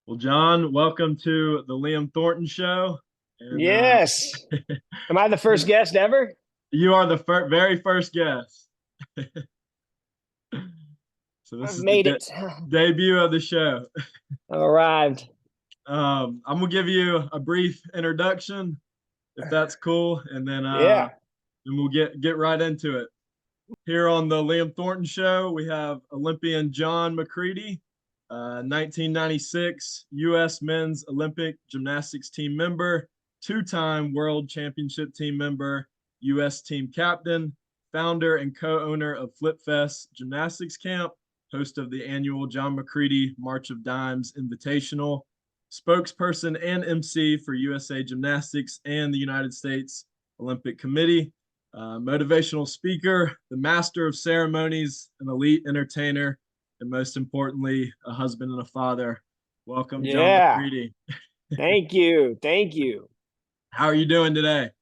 Well, John, welcome to the Liam Thornton Show. And Yes. Am I the first guest ever? you are the very first guest. So this I've is the made it. debut of the show. I've arrived. I'm gonna give you a brief introduction, if that's cool, and Yeah. then we'll get right into it. Here on the Liam Thornton Show, we have Olympian John Macready, 1996 U.S. Men's Olympic Gymnastics team member, two-time World Championship team member, U.S. team captain, founder and co-owner of Flip Fest Gymnastics Camp, host of the annual John Macready March of Dimes Invitational, spokesperson and MC for USA Gymnastics and the United States Olympic Committee, motivational speaker, the master of ceremonies, an elite entertainer, and most importantly, a husband and a father. Welcome, John Yeah. Macready. Thank you. Thank you. How are you doing today?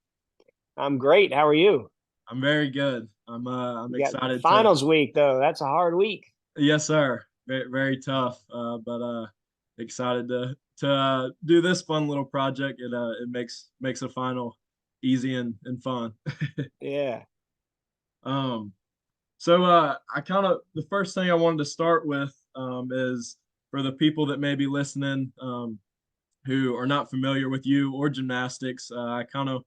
I'm great. How are you? I'm very good. I'm You got excited to. finals week though. That's a hard week. Yes, sir. Very tough, but excited to do this fun little project. It makes a final easy and fun. Yeah. Um, So I kind of the first thing I wanted to start with is for the people that may be listening who are not familiar with you or gymnastics. I kind of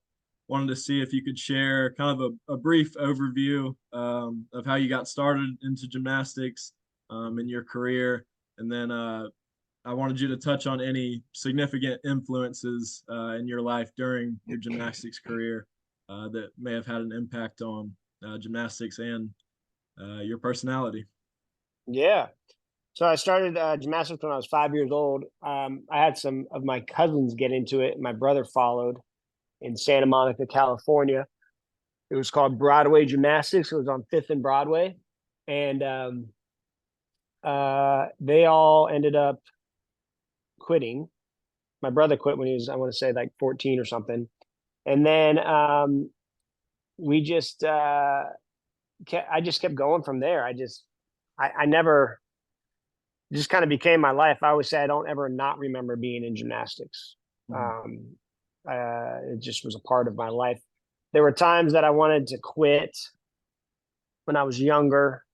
wanted to see if you could share kind of a brief overview of how you got started into gymnastics in your career, and then I wanted you to touch on any significant influences in your life during your gymnastics career that may have had an impact on gymnastics and your personality. Yeah. So I started gymnastics when I was 5 years old. I had some of my cousins get into it. My brother followed in Santa Monica, California. It was called Broadway Gymnastics. It was on Fifth and Broadway, and they all ended up quitting. My brother quit when he was, I want to say, like 14 or something. And then we just I just kept going from there. I never, just kind of became my life. I always say I don't ever not remember being in gymnastics. Mhm. Um, it just was a part of my life. There were times that I wanted to quit when I was younger,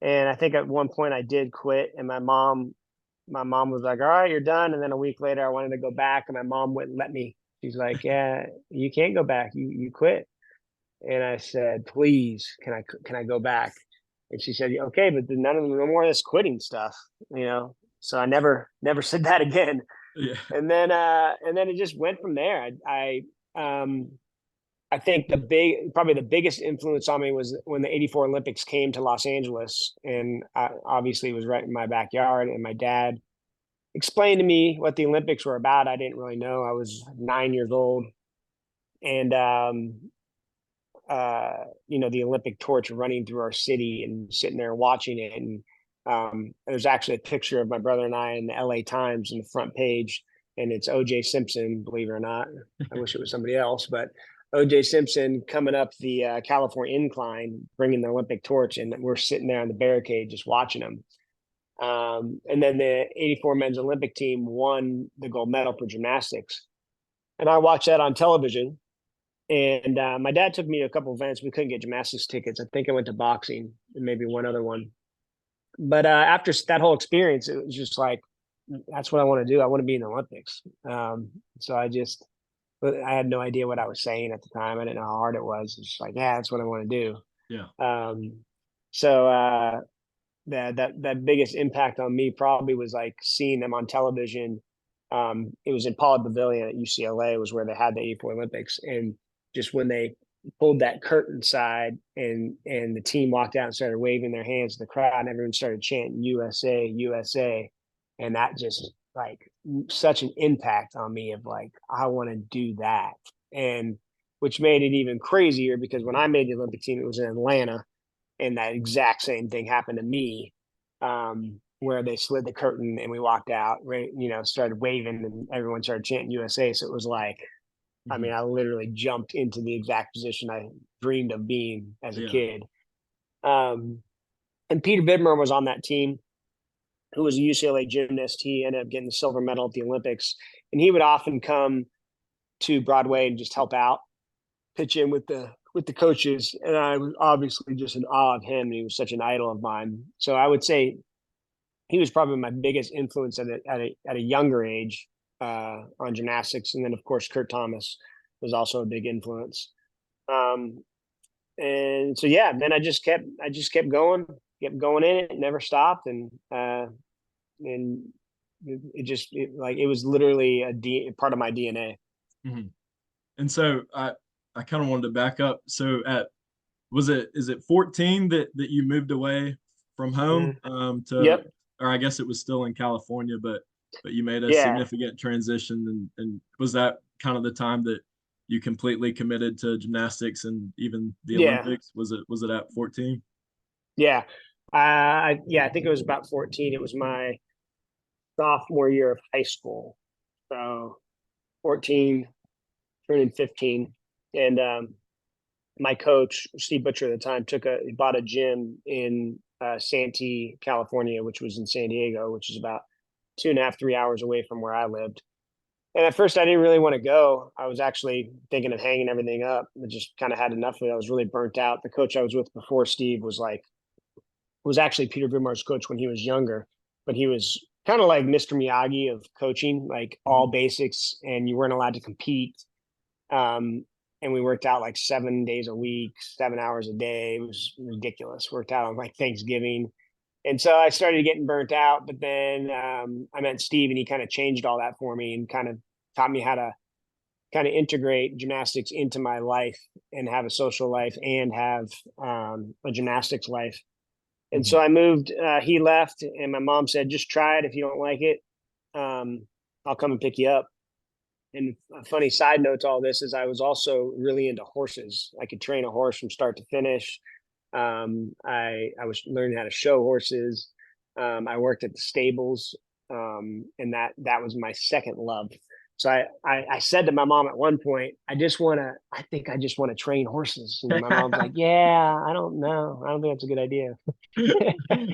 and I think at one point I did quit. And my mom was like, "All right, you're done." And then a week later, I wanted to go back, and my mom wouldn't let me. She's like, "Yeah, you can't go back. You quit." And I said, "Please, can I go back?" And she said, "Okay, but no more of this quitting stuff, you know." So I never said that again. Yeah. And then it just went from there. I think probably the biggest influence on me was when the '84 Olympics came to Los Angeles, and obviously it was right in my backyard. And my dad explained to me what the Olympics were about. I didn't really know. I was 9 years old, and the Olympic torch running through our city and sitting there watching it. And there's actually a picture of my brother and I in the LA Times in the front page, and it's OJ Simpson, believe it or not. I wish it was somebody else, but OJ Simpson coming up the California incline, bringing the Olympic torch, and we're sitting there on the barricade just watching him. And then the '84 men's Olympic team won the gold medal for gymnastics. And I watched that on television, and my dad took me to a couple of events. We couldn't get gymnastics tickets. I think I went to boxing and maybe one other one. But after that whole experience, it was just like, that's what I want to do. I want to be in the Olympics. So I had no idea what I was saying at the time. I didn't know how hard it was. It's just like, yeah, that's what I want to do. Yeah. So that biggest impact on me probably was like seeing them on television. It was in Pollard Pavilion at UCLA was where they had the '84 Olympics, and just when they pulled that curtain side and the team walked out and started waving their hands to the crowd, and everyone started chanting USA, USA, and that just like such an impact on me of like I want to do that, and which made it even crazier because when I made the Olympic team, it was in Atlanta, and that exact same thing happened to me, where they slid the curtain and we walked out, right, started waving and everyone started chanting USA. So it was like, I Mhm. mean, I literally jumped into the exact position I dreamed of being as a Yeah. kid. And Peter Bidmer was on that team. who was a UCLA gymnast. He ended up getting the silver medal at the Olympics, and he would often come to Broadway and just help out, pitch in with the coaches. And I was obviously just in awe of him. He was such an idol of mine. So I would say he was probably my biggest influence at a younger age on gymnastics. And then of course Kurt Thomas was also a big influence. And so yeah, then I just kept going in it, never stopped, and it was literally a part of my DNA. Mm-hmm. And so I kind of wanted to back up. So is it 14 that you moved away from home Yep. or I guess it was still in California, but you made a Yeah. significant transition, and was that kind of the time that you completely committed to gymnastics and even the Yeah. Olympics? Was it at 14? Yeah. I think it was about 14. It was my sophomore year of high school. So 14, turning 15. And my coach, Steve Butcher at the time, bought a gym in Santee, California, which was in San Diego, which is about 2.5, 3 hours away from where I lived. And at first I didn't really want to go. I was actually thinking of hanging everything up. I just kind of had enough of it. I was really burnt out. The coach I was with before Steve was actually Peter Vimar's coach when he was younger, but he was kind of like Mr. Miyagi of coaching, like all basics, and you weren't allowed to compete. And we worked out like 7 days a week, 7 hours a day. It was ridiculous. Worked out on like Thanksgiving. And so I started getting burnt out, but then I met Steve, and he kind of changed all that for me and kind of taught me how to kind of integrate gymnastics into my life and have a social life and have a gymnastics life. And so I moved, he left, and my mom said, just try it. If you don't like it, I'll come and pick you up. And a funny side note to all this is I was also really into horses. I could train a horse from start to finish. I was learning how to show horses. I worked at the stables, and that was my second love. So I said to my mom at one point, I think I just want to train horses. And my mom's like, yeah, I don't know. I don't think that's a good idea.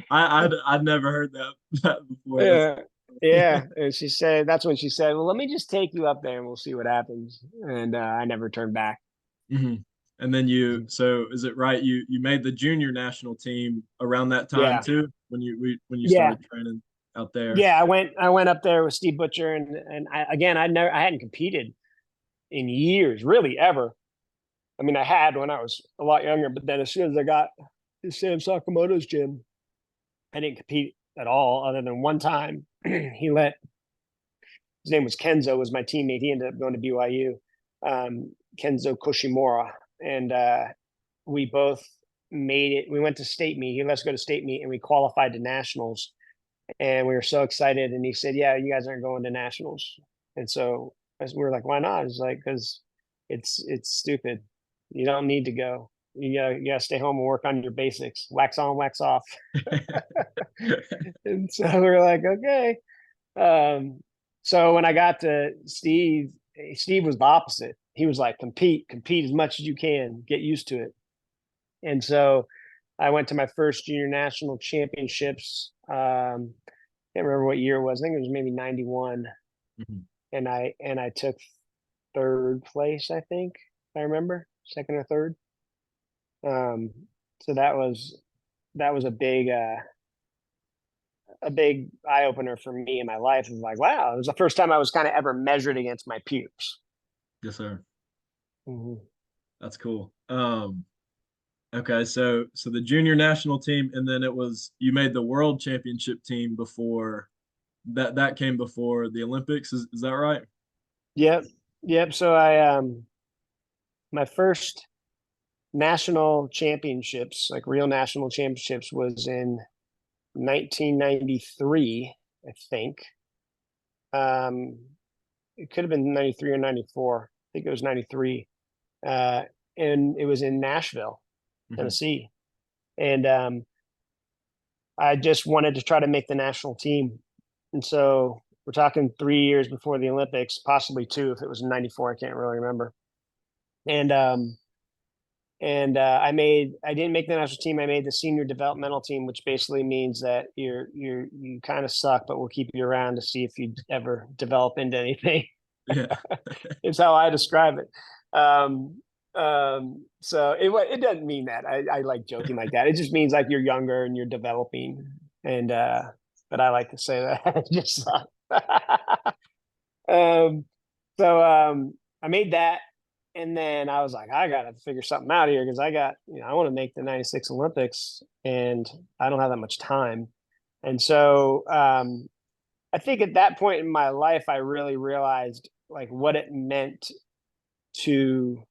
I'd never heard that before. Yeah. Yeah. And that's when she said, well, let me just take you up there and we'll see what happens. And I never turned back. Mm-hmm. And then so is it right? You made the junior national team around that time Yeah. too, when you Yeah. started training out there. Yeah. I went up there with Steve Butcher, and I hadn't competed in years, really, ever. I mean, I had when I was a lot younger, but then as soon as I got to Sam Sakamoto's gym, I didn't compete at all, other than one time. His name was Kenzo, was my teammate. He ended up going to BYU, Kenzo Koshimura. And we both made it. We went to state meet. He let us go to state meet, and we qualified to nationals. And we were so excited. And he said, yeah, you guys aren't going to nationals. And so we were like, why not? It's like, because it's stupid. You don't need to go. You gotta stay home and work on your basics. Wax on, wax off. And so we were like, okay. So when I got to Steve was the opposite. He was like, compete as much as you can, get used to it. And so I went to my first junior national championships. Can't remember what year it was. I think it was maybe 91. Mm-hmm. And I took third place, I think, if I remember, second or third. So that was a big eye opener for me in my life. It was like, wow, it was the first time I was kind of ever measured against my peers. Yes, sir. Mm-hmm. That's cool. Okay, so the junior national team, and then you made the world championship team before that came before the Olympics. Is that right? Yep. So my first national championships, like real national championships, was in 1993, I think. It could have been 93 or 94. I think it was 93. And it was in Nashville, Tennessee. Mm-hmm. And I just wanted to try to make the national team. And so we're talking 3 years before the Olympics, possibly 2 if it was in 94. I can't really remember. And and I didn't make the national team. I made the senior developmental team, which basically means that you kind of suck, but we'll keep you around to see if you ever develop into anything. Yeah. It's how I describe it. So it doesn't mean that. I like joking like that. It just means like you're younger and you're developing. And but I like to say that I just suck. um, so I made that, and then I was like, I gotta figure something out here because I want to make the '96 Olympics, and I don't have that much time. And so I think at that point in my life, I really realized like what it meant to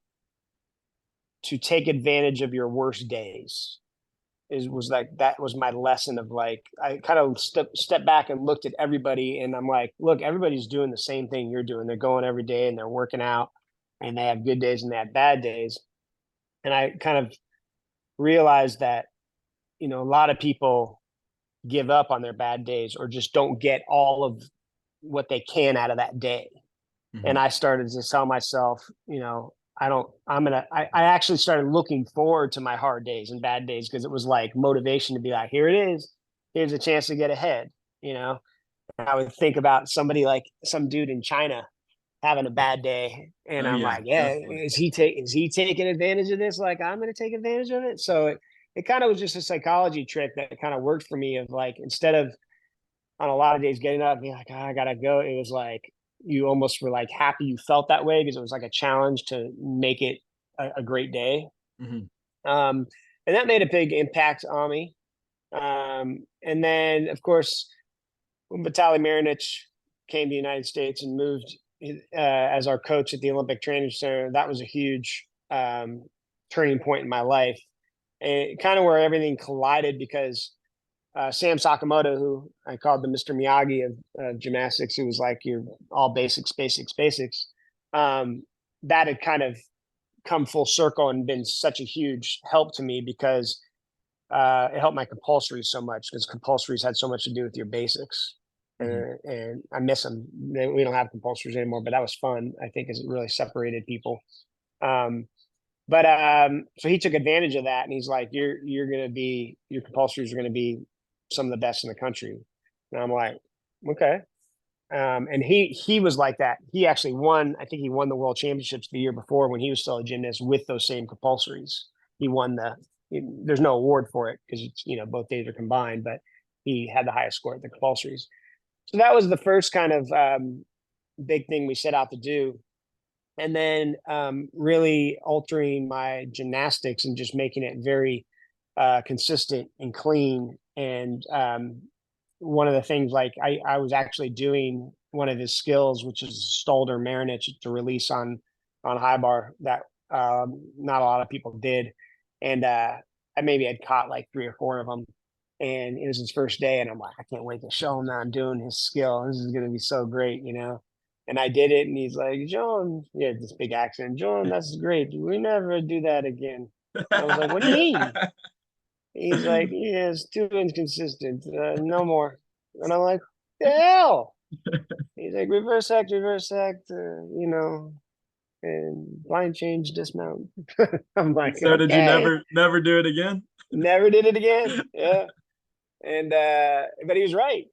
take advantage of your worst days. Was like that was my lesson of like I kind of step back and looked at everybody, and I'm like, look, everybody's doing the same thing you're doing. They're going every day and they're working out, and they have good days and they have bad days. And I kind of realized that a lot of people give up on their bad days or just don't get all of what they can out of that day. And I started to tell myself, I actually started looking forward to my hard days and bad days because it was like motivation to be like, here it is. Here's a chance to get ahead. I would think about somebody like some dude in China having a bad day. And Oh I'm yeah, like, yeah, definitely. is he taking advantage of this? Like I'm going to take advantage of it. So it kind of was just a psychology trick that kind of worked for me of like, instead of on a lot of days getting up and being like, oh, I gotta go. It was like you almost were like happy you felt that way because it was like a challenge to make it a great day. Mm-hmm. Um, and that made a big impact on me. And then, of course, when Vitaly Marinich came to the United States and moved as our coach at the Olympic Training Center, that was a huge turning point in my life. And kind of where everything collided because Sam Sakamoto, who I called the Mr. Miyagi of gymnastics, who was like your all basics, basics, basics. That had kind of come full circle and been such a huge help to me because it helped my compulsories so much because compulsories had so much to do with your basics. Mm-hmm. And I miss them. We don't have compulsories anymore, but that was fun. I think as it really separated people. Um, but so he took advantage of that, and he's like, "You're gonna be your compulsories are gonna be some of the best in the country." And I'm like, "Okay." And he was like that. He actually won. I think he won the world championships the year before when he was still a gymnast with those same compulsories. He won the. There's no award for it because it's both days are combined, but he had the highest score at the compulsories. So that was the first kind of big thing we set out to do. And then really altering my gymnastics and just making it very consistent and clean. And one of the things, like I was actually doing one of his skills, which is Stolder Marinich to release on high bar that not a lot of people did. And I maybe had caught like 3 or 4 of them. And it was his first day, and I'm like, I can't wait to show him that I'm doing his skill. This is going to be so great, And I did it, and he's like, John, yeah, this big accent, John, that's great. We never do that again. I was like, what do you mean? He's like, yeah, it's too inconsistent. No more. And I'm like, the hell? He's like, reverse act, and blind change, dismount. I'm like, So did you okay. never do it again? Never did it again. Yeah. And but he was right.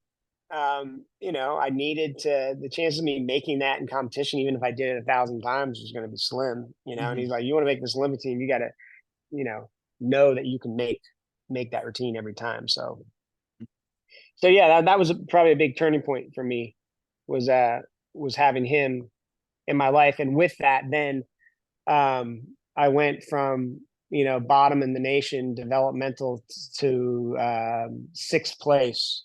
I needed the chance of me making that in competition, even if I did it 1,000 times, was going to be slim. And he's like, you want to make this Olympic team, you got to, know that you can make that routine every time. So yeah, that was probably a big turning point for me was having him in my life. And with that, then I went from bottom in the nation developmental to 6th place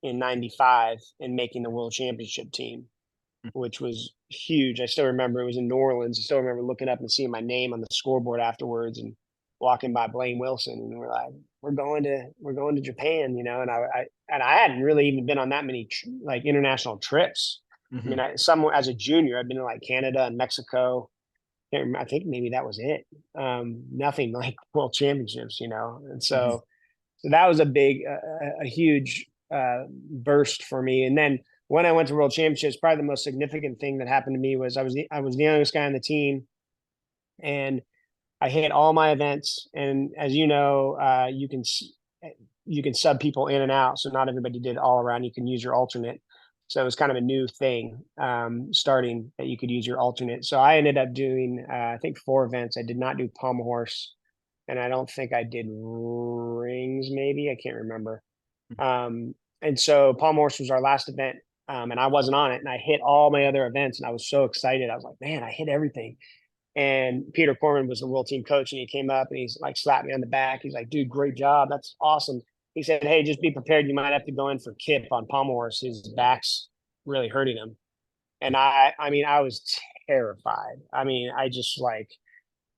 in '95 and making the world championship team, which was huge. I still remember it was in New Orleans. I still remember looking up and seeing my name on the scoreboard afterwards and walking by Blaine Wilson, and we're like, we're going to Japan, and I hadn't really even been on that many like international trips. I mean, as a junior, I'd been to like Canada and Mexico. I think maybe that was it. Nothing like world championships, and so that was a huge burst for me. And then when I went to world championships, probably the most significant thing that happened to me was I was the youngest guy on the team, and I hit all my events, and as you know, you can sub people in and out. So not everybody did all around. You can use your alternate. So it was kind of a new thing starting that you could use your alternate. So I ended up doing, I think 4 events. I did not do pommel horse, and I don't think I did rings. Maybe I can't remember. And so pommel horse was our last event, and I wasn't on it. And I hit all my other events, and I was so excited. I was like, man, I hit everything. And Peter Corman was the world team coach, and he came up and he's like slapped me on the back. He's like, dude, great job. That's awesome. He said, hey, just be prepared. You might have to go in for Kip on pommel horse. His back's really hurting him. And I mean, I was terrified. I mean, I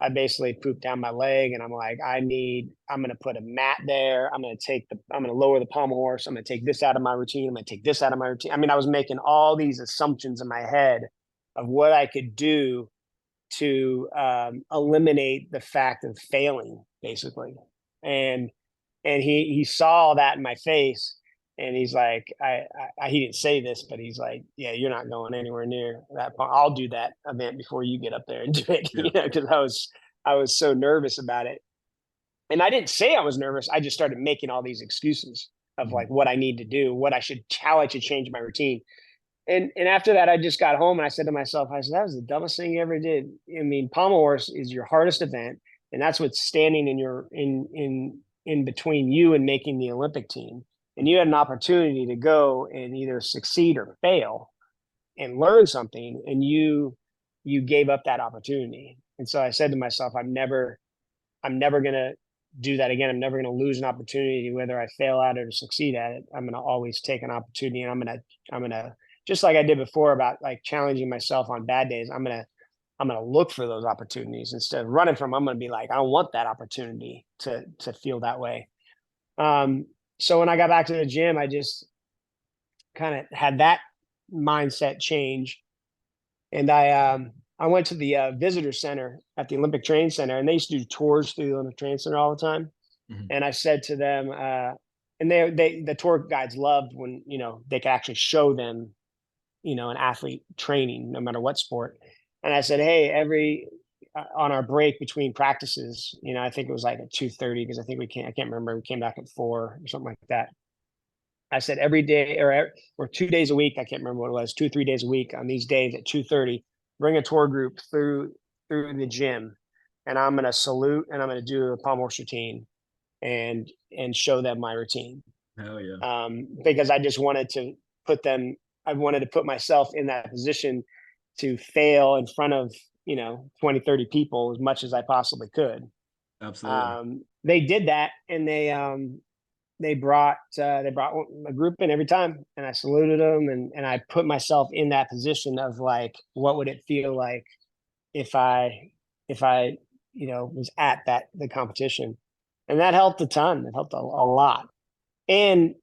basically pooped down my leg, and I'm like, I'm going to put a mat there. I'm going to lower the pommel horse. I'm going to take this out of my routine. I'm going to take this out of my routine. I mean, I was making all these assumptions in my head of what I could do to eliminate the fact of failing, basically. And he saw that in my face, and he's like, he didn't say this, but he's like, yeah, you're not going anywhere near that. I'll do that event before you get up there and do it. Yeah. You know, because I was so nervous about it. And I didn't say I was nervous. I just started making all these excuses of like what I need to do, how I should change my routine. And after that, I just got home and I said to myself, I said, that was the dumbest thing you ever did. I mean, pommel horse is your hardest event, and that's what's standing in between you and making the Olympic team. And you had an opportunity to go and either succeed or fail and learn something, and you gave up that opportunity. And so I said to myself, I'm never gonna do that again. I'm never gonna lose an opportunity, whether I fail at it or succeed at it. I'm gonna always take an opportunity, and I'm gonna just like I did before about like challenging myself on bad days. I'm gonna look for those opportunities instead of running from them. I'm gonna be like, I want that opportunity to feel that way. So when I got back to the gym, I just kind of had that mindset change, and I went to the visitor center at the Olympic Training Center, and they used to do tours through the Olympic Training Center all the time. And I said to them, and the tour guides loved when they could actually show them an athlete training, no matter what sport. And I said, hey, on our break between practices, I think it was like at 2:30, because I can't remember. We came back at 4 or something like that. I said every day or 2 days a week, I can't remember what it was, 2 or 3 days a week on these days at 2:30, bring a tour group through the gym, and I'm going to salute, and I'm going to do a pommel horse routine and show them my routine. Hell yeah. Because I just wanted to put myself in that position to fail in front of 20, 30 people as much as I possibly could. Absolutely. They did that, and they brought a group in every time, and I saluted them, and I put myself in that position of like, what would it feel like if I was at the competition. And that helped a ton. It helped a lot. And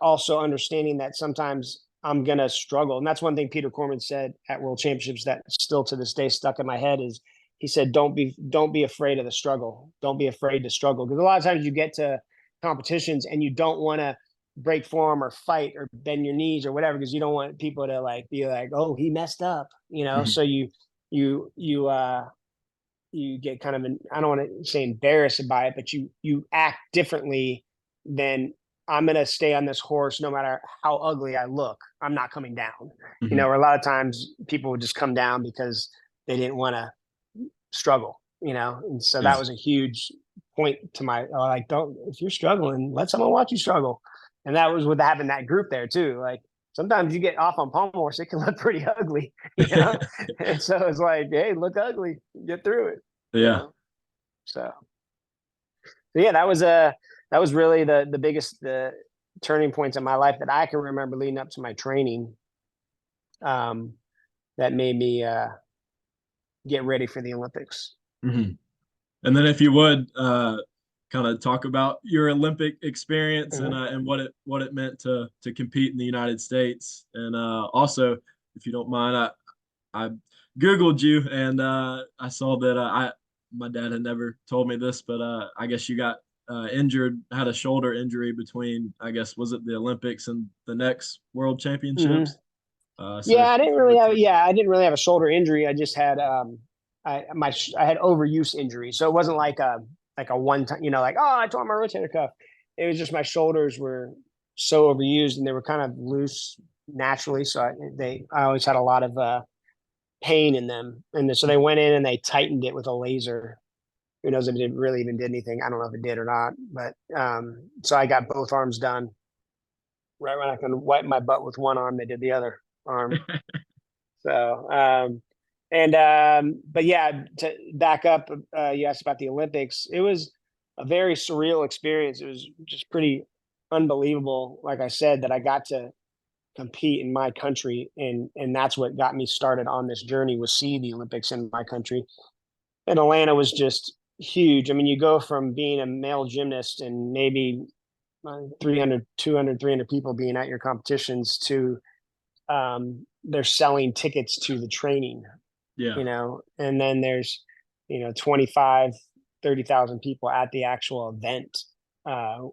also understanding that sometimes I'm going to struggle. And that's one thing Peter Corman said at World Championships that still to this day stuck in my head is, he said, don't be afraid of the struggle. Don't be afraid to struggle. Because a lot of times you get to competitions and you don't want to break form or fight or bend your knees or whatever, because you don't want people to like be like, oh, he messed up, So you get kind of I don't want to say embarrassed by it, but you act differently than, I'm going to stay on this horse no matter how ugly I look. I'm not coming down. Or a lot of times people would just come down because they didn't want to struggle, and so that was a huge point to my like, don't, if you're struggling, let someone watch you struggle. And that was with having that group there too. Like sometimes you get off on pommel horse, it can look pretty ugly, and so it's like, hey, look ugly, get through it. Yeah. So yeah, that was really the biggest turning points in my life that I can remember leading up to my training, that made me get ready for the Olympics. And then if you would kind of talk about your Olympic experience and what it meant to compete in the United States. And also, if you don't mind, I Googled you, and I saw that my dad had never told me this, but I guess you got had a shoulder injury between, I guess, was it the Olympics and the next World Championships? I didn't really have a shoulder injury. I just had I had overuse injury, so it wasn't like a one time, like, oh, I tore my rotator cuff. It was just my shoulders were so overused and they were kind of loose naturally, so I always had a lot of pain in them, and so they went in and they tightened it with a laser. Who knows if it really even did anything? I don't know if it did or not, but so I got both arms done. Right when I can wipe my butt with one arm, they did the other arm. So, but yeah, to back up, you asked about the Olympics. It was a very surreal experience. It was just pretty unbelievable. Like I said, that I got to compete in my country, and that's what got me started on this journey, was see the Olympics in my country. And Atlanta was just huge. I mean, you go from being a male gymnast and maybe 300, 200, 300 people being at your competitions to they're selling tickets to the training, Yeah. and then there's, 25, 30,000 people at the actual event,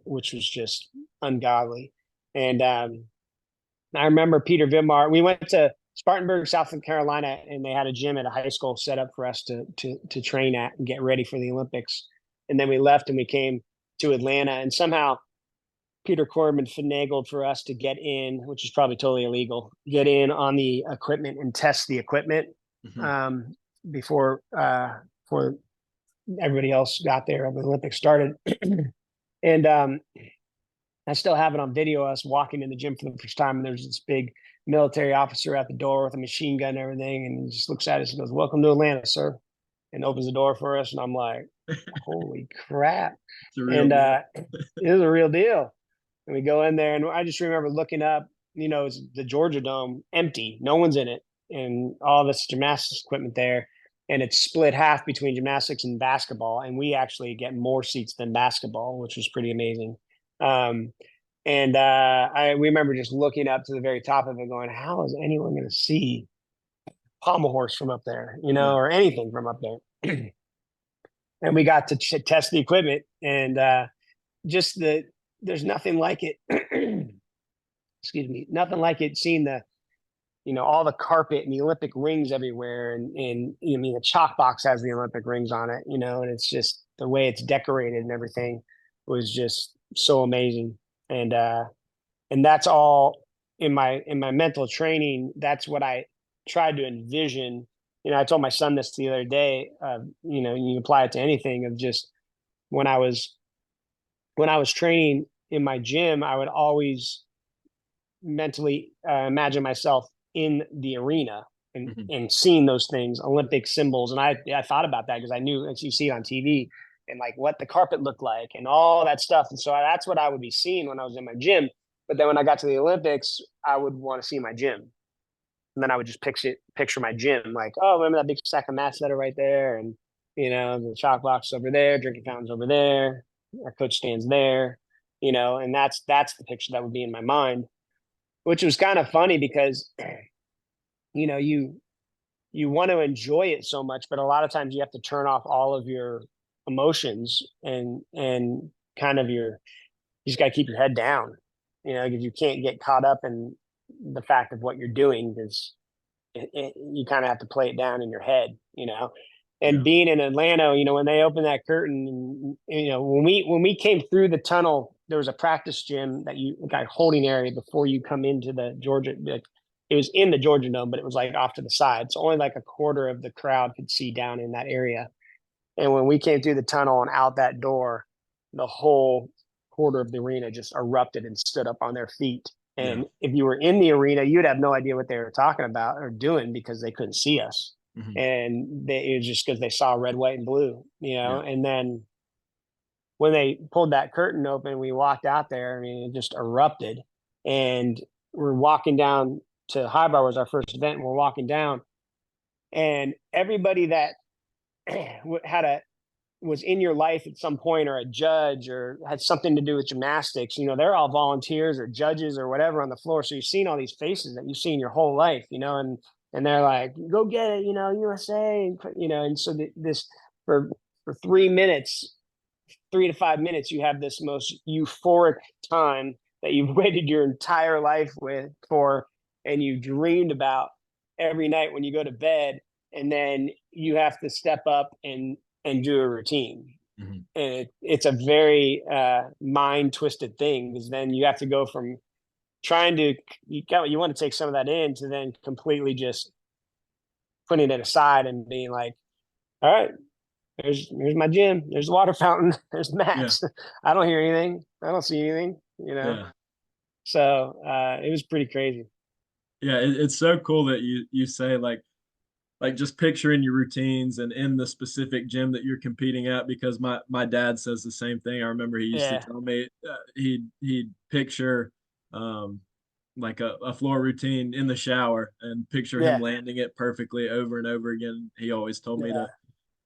which was just ungodly. And I remember Peter Vimar, we went to Spartanburg, South Carolina, and they had a gym at a high school set up for us to train at and get ready for the Olympics. And then we left and we came to Atlanta, and somehow Peter Corbin finagled for us to get in, which is probably totally illegal, get in on the equipment and test the equipment before everybody else got there and the Olympics started. And I still have it on video, us walking in the gym for the first time, and there's this big military officer at the door with a machine gun and everything, and he just looks at us and goes, "Welcome to Atlanta, sir," and opens the door for us. And I'm like, holy crap. And it was a real deal. And we go in there, and I just remember looking up, it's the Georgia Dome empty, no one's in it, and all this gymnastics equipment there. And it's split half between gymnastics and basketball. And we actually get more seats than basketball, which was pretty amazing. And we remember just looking up to the very top of it going, how is anyone going to see pommel horse from up there, or anything from up there? And we got to test the equipment, and there's nothing like it. Excuse me, nothing like it. Seeing all the carpet and the Olympic rings everywhere, and I mean the chalk box has the Olympic rings on it, and it's just the way it's decorated and everything was just so amazing. And that's all in my mental training. That's what I tried to envision. I told my son this the other day. You apply it to anything, of just when I was training in my gym, I would always mentally imagine myself in the arena and seeing those things, Olympic symbols. And I thought about that because I knew, as you see it on TV, and like what the carpet looked like and all that stuff. And so that's what I would be seeing when I was in my gym. But then when I got to the Olympics, I would want to see my gym. And then I would just picture my gym, like, oh, remember that big stack of mats that are right there? And, the chalk box over there, drinking fountains over there, our coach stands there, and that's the picture that would be in my mind, which was kind of funny because, you want to enjoy it so much, but a lot of times you have to turn off all of your emotions and kind of you just got to keep your head down, because you can't get caught up in the fact of what you're doing, because you kind of have to play it down in your head, and being in Atlanta, when they opened that curtain, when we came through the tunnel, there was a practice gym that you got holding area before you come into the Georgia. It was in the Georgia Dome, but it was like off to the side. So only like a quarter of the crowd could see down in that area. And when we came through the tunnel and out that door, the whole quarter of the arena just erupted and stood up on their feet. And if you were in the arena, you'd have no idea what they were talking about or doing because they couldn't see us. And it was just because they saw red, white, and blue, And then when they pulled that curtain open, we walked out there. I mean, it just erupted. And we're walking down to High Bar, was our first event. And we're walking down, and everybody that was in your life at some point, or a judge, or had something to do with gymnastics, they're all volunteers or judges or whatever on the floor. So you've seen all these faces that you've seen your whole life, and they're like, go get it, USA, and so this for 3 minutes, 3 to 5 minutes, you have this most euphoric time that you've waited your entire life for, and you dreamed about every night when you go to bed. and then you have to step up and do a routine. Hmm. And it's a very mind twisted thing, because then you have to go from trying to you want to take some of that in to then completely just putting it aside and being like, all right, here's my gym, there's the water fountain, there's Yeah. mats. I don't hear anything, I don't see anything, Yeah. so it was pretty crazy. Yeah. It's so cool that you say like just picturing your routines and in the specific gym that you're competing at, because my dad says the same thing. I remember he used to Yeah, tell me he'd picture um like a floor routine in the shower and picture him yeah, landing it perfectly over and over again. He always told me yeah, to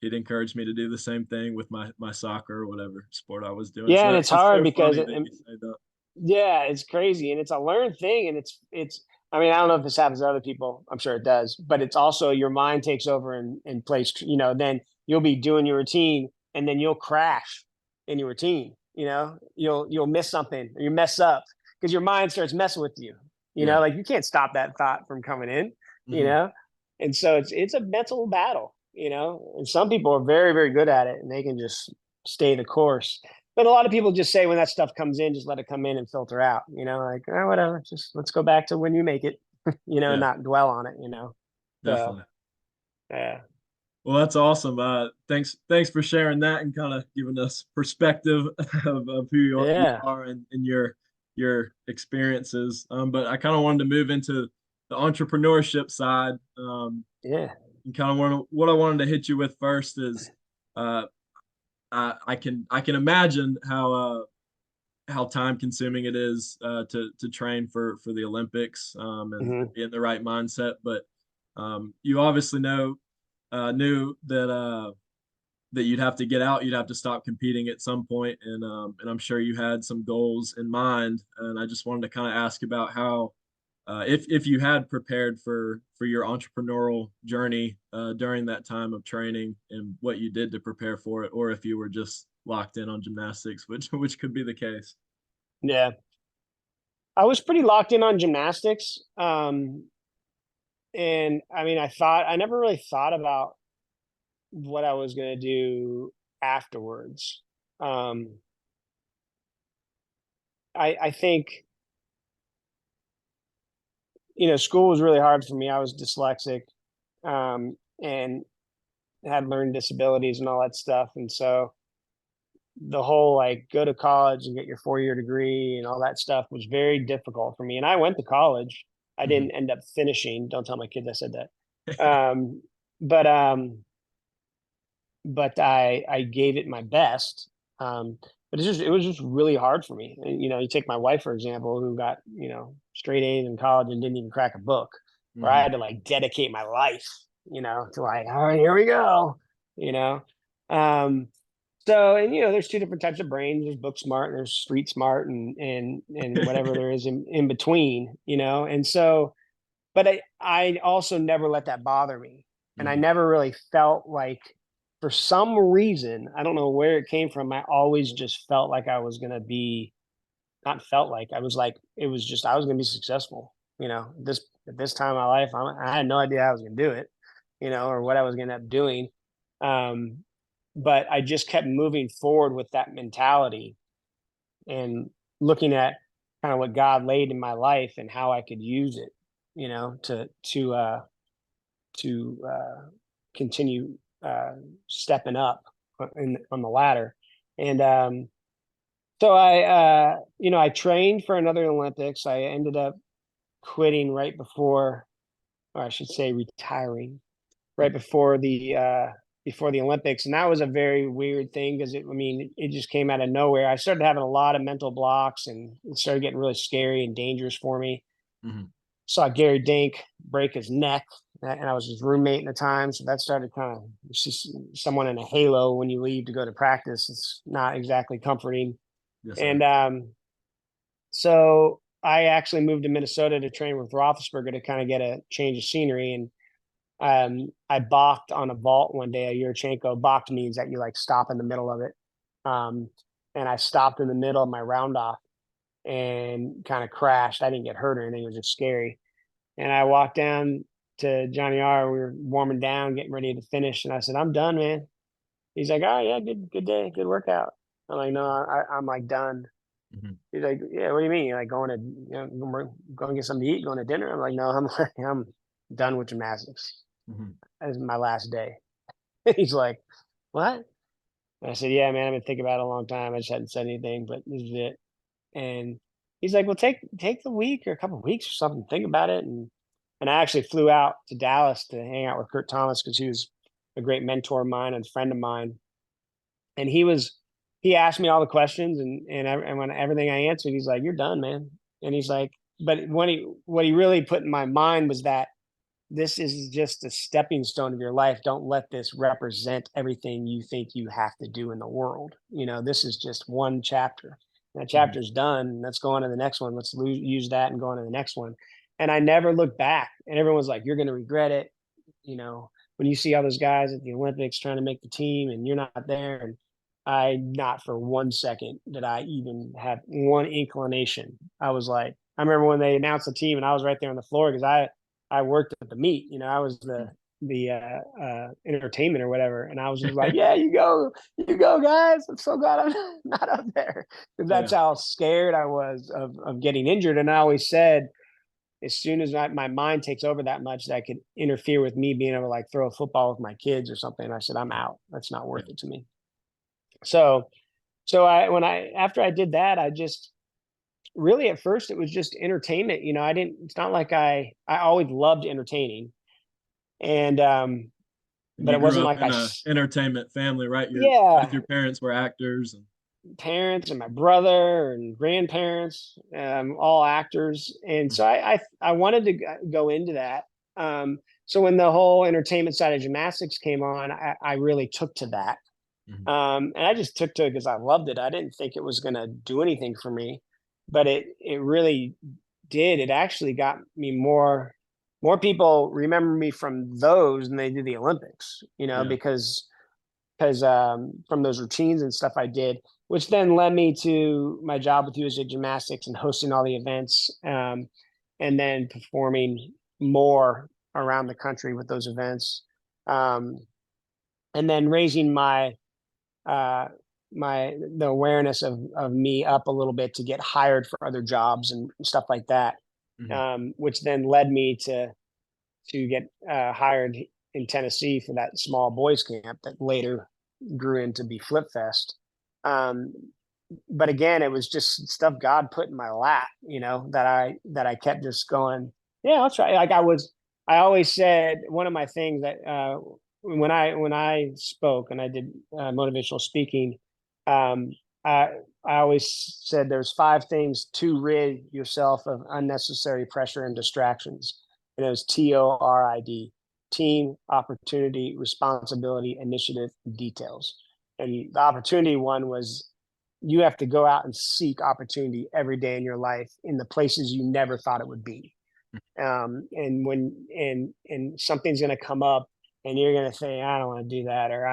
he'd encourage me to do the same thing with my soccer or whatever sport I was doing. yeah. And So it's it's hard so because funny that you say that. yeah, it's crazy, and it's a learned thing, and it's. I mean, I don't know if this happens to other people. I'm sure it does, but it's also your mind takes over and plays. Then you'll be doing your routine, and then you'll crash in your routine. You'll miss something, or you mess up because your mind starts messing with you. Yeah. Like you can't stop that thought from coming in. You Hmm. know, and so it's a mental battle. And some people are very very good at it, and they can just stay the course. But a lot of people just say when that stuff comes in, just let it come in and filter out, like, oh, whatever, just let's go back to when you make it, and Yeah, not dwell on it, So, definitely. yeah. Well, that's awesome. Thanks for sharing that and kind of giving us perspective of who you Yeah. are and your experiences. But I kind of wanted to move into the entrepreneurship side. Yeah. And kind of what I wanted to hit you with first is, uh, I can imagine how time consuming it is to train for the Olympics, and Hmm. be in the right mindset. But you obviously knew that you'd have to get out, you'd have to stop competing at some point, and I'm sure you had some goals in mind. And I just wanted to kind of ask about how, if you had prepared for your entrepreneurial journey during that time of training, and what you did to prepare for it, or if you were just locked in on gymnastics, which could be the case. Yeah. I was pretty locked in on gymnastics. And I mean, I never really thought about what I was going to do afterwards. Um, I think, school was really hard for me. I was dyslexic, and had learning disabilities and all that stuff. And so the whole like go to college and get your 4-year degree and all that stuff was very difficult for me. And I went to college. I Mhm. didn't end up finishing. Don't tell my kids I said that. But I gave it my best. But it was just really hard for me. And, you take my wife, for example, who got, straight A's in college and didn't even crack a book, where I Mhm. had to like dedicate my life, to like, all right, here we go, you know? Um, so, and there's two different types of brains. There's book smart and there's street smart, and whatever there is in between, And so, but I also never let that bother me. And I Mhm. never really felt like, for some reason, I don't know where it came from, I always just felt like I was going to be, not felt like, I was like, it was just, I was going to be successful. At this time of my life, I had no idea how I was going to do it, or what I was going to end up doing. Um, but I just kept moving forward with that mentality, and looking at kind of what God laid in my life and how I could use it, to continue stepping up on the ladder. And so I trained for another Olympics. I ended up quitting right before, or I should say, retiring right before the Olympics. And that was a very weird thing, because it just came out of nowhere. I started having a lot of mental blocks, and it started getting really scary and dangerous for me. Mhm. Saw Gary Dink break his neck, and I was his roommate at the time. So that started kind of, it's just someone in a halo when you leave to go to practice. It's not exactly comforting. Yes, sir. And so I actually moved to Minnesota to train with Roethlisberger to kind of get a change of scenery. And I balked on a vault one day. A Yurchenko balked means that you like stop in the middle of it. Um, and I stopped in the middle of my round off and kind of crashed. I didn't get hurt or anything. It was just scary. And I walked down to Johnny R. We were warming down, getting ready to finish, and I said, "I'm done, man." He's like, "Oh yeah, good day, good workout." I'm like, "No, I'm like done." Mhm. He's like, "Yeah, what do you mean? You're like going to, going to get something to eat, going to dinner?" I'm like, "No, I'm done with gymnastics. Mhm. This is my last day." He's like, "What?" And I said, "Yeah, man, I've been thinking about it a long time. I just hadn't said anything, but this is it." And he's like, "Well, take the week or a couple of weeks or something, think about it." And I actually flew out to Dallas to hang out with Kurt Thomas because he was a great mentor of mine and friend of mine. And he asked me all the questions, and when everything I answered, he's like, "You're done, man." And he's like, but what he really put in my mind was that this is just a stepping stone of your life. Don't let this represent everything you think you have to do in the world. This is just one chapter. That Mhm. chapter's done. Let's go on to the next one. Let's use that and go on to the next one. And I never looked back. And everyone's like, "You're going to regret it." When you see all those guys at the Olympics trying to make the team and you're not there. And not for 1 second did I even have one inclination. I was like, I remember when they announced the team and I was right there on the floor because I worked at the meet. I was the entertainment or whatever, and I was just like, "Yeah, you go, guys." I'm so glad I'm not up there because that's Yeah. how scared I was of getting injured. And I always said, as soon as my mind takes over that much that could interfere with me being able to like throw a football with my kids or something, I said, "I'm out. That's not Yeah. worth it to me." So, after I did that, I just really at first it was just entertainment. I didn't. It's not like I always loved entertaining, and And but you it grew wasn't up like in a entertainment family, right? Both yeah, your parents were actors, and parents and my brother and grandparents, all actors, and so I wanted to go into that. So when the whole entertainment side of gymnastics came on, I really took to that. Mhm. And I just took to it because I loved it. I didn't think it was going to do anything for me, but it really did. It actually got me more people remember me from those than they did the Olympics. Yeah. Because from those routines and stuff I did, which then led me to my job with USA Gymnastics and hosting all the events, and then performing more around the country with those events, um, and then raising uh, the awareness of me up a little bit to get hired for other jobs and stuff like that, Mhm. which then led me to get hired in Tennessee for that small boys camp that later grew into be Flip Fest. Um, but again, it was just stuff God put in my lap, that I kept just going, "Yeah, I'll try." I always said one of my things that when I spoke and I did motivational speaking, um, I I always said there's 5 things to rid yourself of unnecessary pressure and distractions. And it was TORID: team, opportunity, responsibility, initiative, details. And the opportunity one was you have to go out and seek opportunity every day in your life in the places you never thought it would be. And when and something's going to come up and you're going to say, "I don't want to do that," or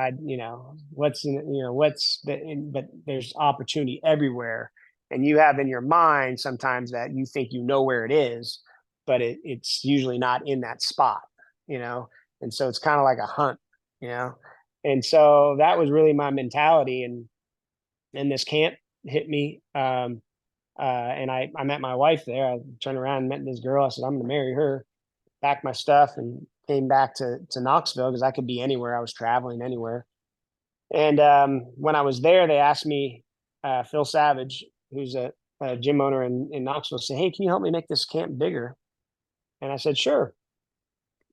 but there's opportunity everywhere. And you have in your mind sometimes that you think you know where it is, but it's usually not in that spot, you know? And so it's kind of like a hunt, you know? And so that was really my mentality. And this camp hit me. And I met my wife there. I turned around and met this girl. I said, "I'm going to marry her," packed my stuff and came back to Knoxville because I could be anywhere. I was traveling anywhere. And when I was there, they asked me, Phil Savage, who's a gym owner in Knoxville, said, "Hey, can you help me make this camp bigger?" And I said, "Sure."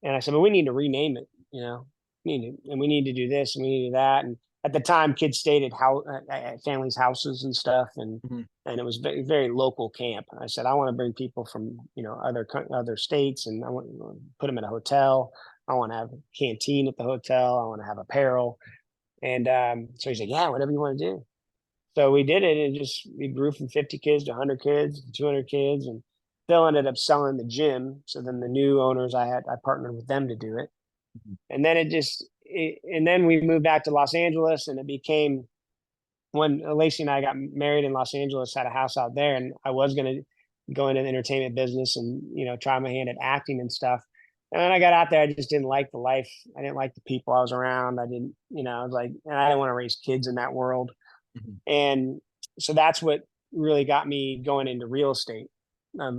And I said, "But we need to rename it, and we need to do this and we need to do that." And at the time, kids stayed at families' houses and stuff, and Mhm. it was very very local camp. I said, "I want to bring people from other states, and I want to put them in a hotel. I want to have a canteen at the hotel. I want to have apparel." And so he said, "Yeah, whatever you want to do." So we did it, and we grew from 50 kids to 100 kids, to 200 kids, and Phil ended up selling the gym. So then the new owners, I partnered with them to do it, and then and then we moved back to Los Angeles, and it became when Lacey and I got married in Los Angeles, had a house out there, and I was going to go into the entertainment business and try my hand at acting and stuff. And then I got out there, I just didn't like the life. I didn't like the people I was around. I didn't, I was like, and I didn't want to raise kids in that world. Mhm. And so that's what really got me going into real estate. My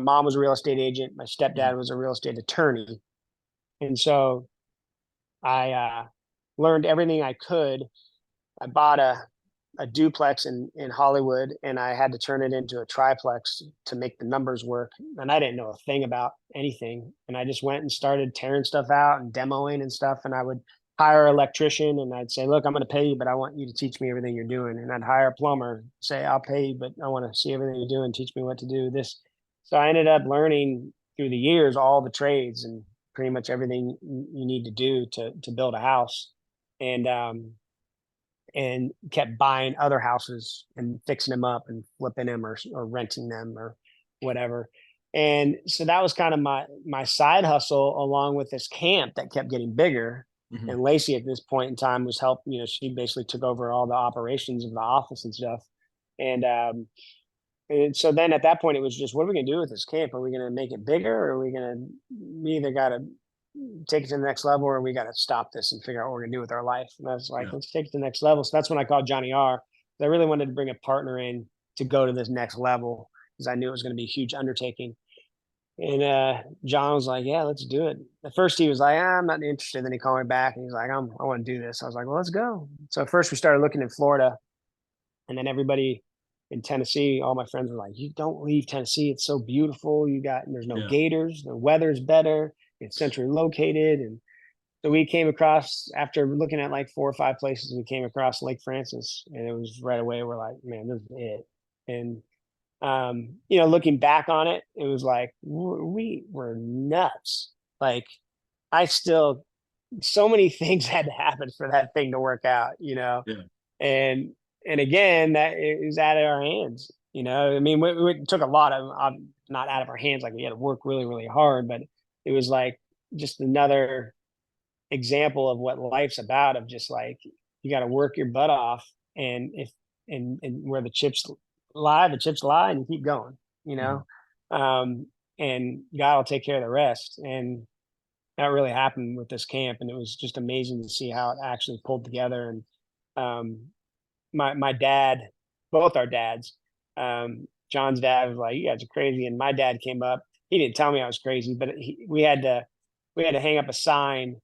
mom was a real estate agent. My Mhm. stepdad was a real estate attorney. And so I learned everything I could. I bought a duplex in Hollywood, and I had to turn it into a triplex to make the numbers work. And I didn't know a thing about anything. And I just went and started tearing stuff out and demoing and stuff. And I would hire an electrician and I'd say, look, I'm going to pay you, but I want you to teach me everything you're doing. And I'd hire a plumber, say, I'll pay you, but I want to see everything you're doing, teach me what to do this. So I ended up learning through the years all the trades and pretty much everything you need to do to build a house. And kept buying other houses and fixing them up and flipping them or renting them or whatever. And so that was kind of my side hustle along with this camp that kept getting bigger. Mhm. And Lacey at this point in time was she basically took over all the operations of the office and stuff. And so then at that point it was just, what are we gonna do with this camp? Are we gonna make it bigger, or are we either gotta take it to the next level, or we got to stop this and figure out what we're gonna do with our life. And I was like, Yeah. let's take it to the next level. So that's when I called Johnny R. I really wanted to bring a partner in to go to this next level because I knew it was going to be a huge undertaking. And John was like, yeah, let's do it. At first he was like, I'm not interested. Then he called me back and he's like, I want to do this. I was like, well, let's go. So first we started looking in Florida, and then everybody in Tennessee, all my friends were like, you don't leave Tennessee. It's so beautiful. There's no Yeah. gators. The weather's better. It's centrally located. And so we came across, after looking at like 4 or 5 places, we came across Lake Francis, and it was right away. We're like, man, this is it. And looking back on it, it was like we were nuts. Like I still, so many things had to happen for that thing to work out. Yeah. And again, that it was out of our hands. I mean, we took a lot of, not out of our hands, like we had to work really, really hard, but it was like just another example of what life's about, of just like you got to work your butt off, and if and where the chips lie, and you keep going, you Mhm. know um and God will take care of the rest. And that really happened with this camp, and it was just amazing to see how it actually pulled together. And um my dad, both our dads, John's dad was like, you guys are crazy, and my dad came up. He didn't tell me I was crazy, but we had to hang up a sign,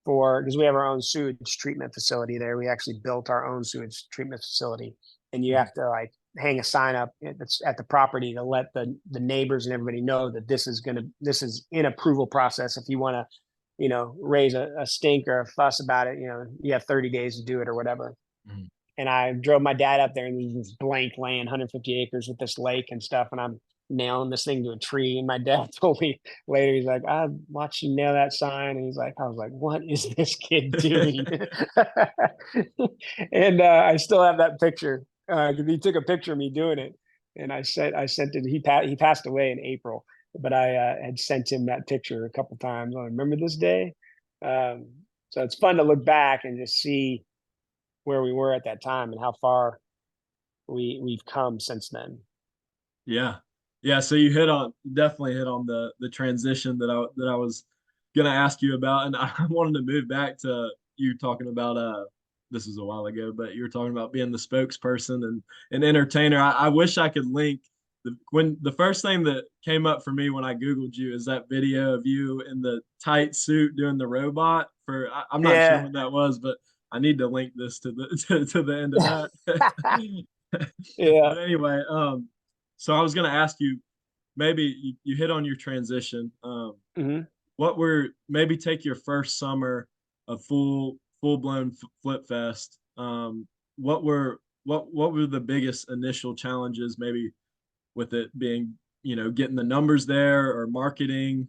because we have our own sewage treatment facility there. We actually built our own sewage treatment facility, and you Mhm. have to like hang a sign up at the property to let the neighbors and everybody know that this is in approval process. If you want to, raise a stink or a fuss about it, you have 30 days to do it or whatever. Mhm. And I drove my dad up there, and there's this blank land, 150 acres with this lake and stuff. And I'm nailing this thing to a tree. And my dad told me later, he's like, I watched you nail that sign. And I was like, what is this kid doing? And I still have that picture because he took a picture of me doing it. And I sent it. He passed away in April, but I had sent him that picture a couple times. I remember this day. Um, so it's fun to look back and just see where we were at that time and how far we've come since then. Yeah. Yeah, so you definitely hit on the transition that I was gonna ask you about, and I wanted to move back to you talking about this was a while ago, but you were talking about being the spokesperson and an entertainer. I wish I could link when the first thing that came up for me when I Googled you is that video of you in the tight suit doing the robot for I'm not sure Yeah. what that was, but I need to link this to the to the end of that. Yeah. But anyway, so I was going to ask you, maybe you hit on your transition. Hmm. What were maybe take your first summer of full blown flip fest? What were the biggest initial challenges maybe with it being getting the numbers there or marketing,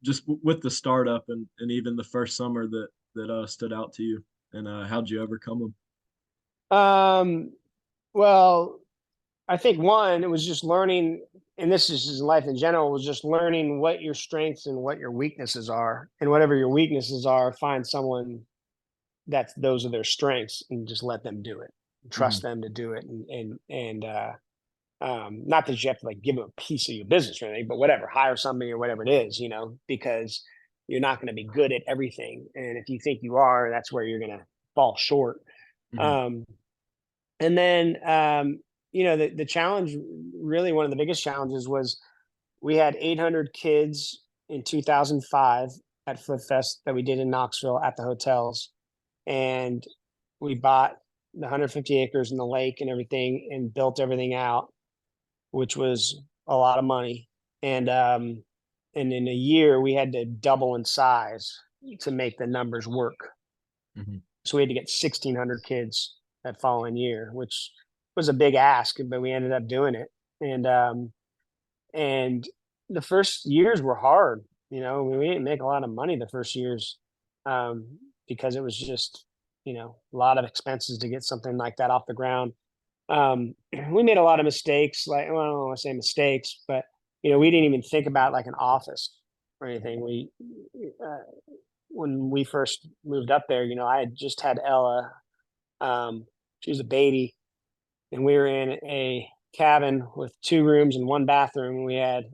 just with the startup and even the first summer that stood out to you, and how'd you overcome them? um well, I think one, it was just learning, and this is just life in general, was just learning what your strengths and what your weaknesses are. And whatever your weaknesses are, find someone that's those are their strengths and just let them do it. Trust Mhm. them to do it. And Not that you have to like give them a piece of your business or anything, but whatever, hire somebody or whatever it is, because you're not going to be good at everything. And if you think you are, that's where you're going to fall short. Hmm. Um, and then, the challenge, really one of the biggest challenges was we had 800 kids in 2005 at Flip Fest that we did in Knoxville at the hotels. And we bought the 150 acres in the lake and everything and built everything out, which was a lot of money. And in a year we had to double in size to make the numbers work. Hmm. So we had to get 1,600 kids that following year, which was a big ask, but we ended up doing it. And the first years were hard. We didn't make a lot of money the first years, because it was just, a lot of expenses to get something like that off the ground. We made a lot of mistakes. Like, well, I don't want to say mistakes, but we didn't even think about like an office or anything. When we first moved up there, I had just had Ella. She was a baby, and we were in a cabin with 2 rooms and 1 bathroom. We had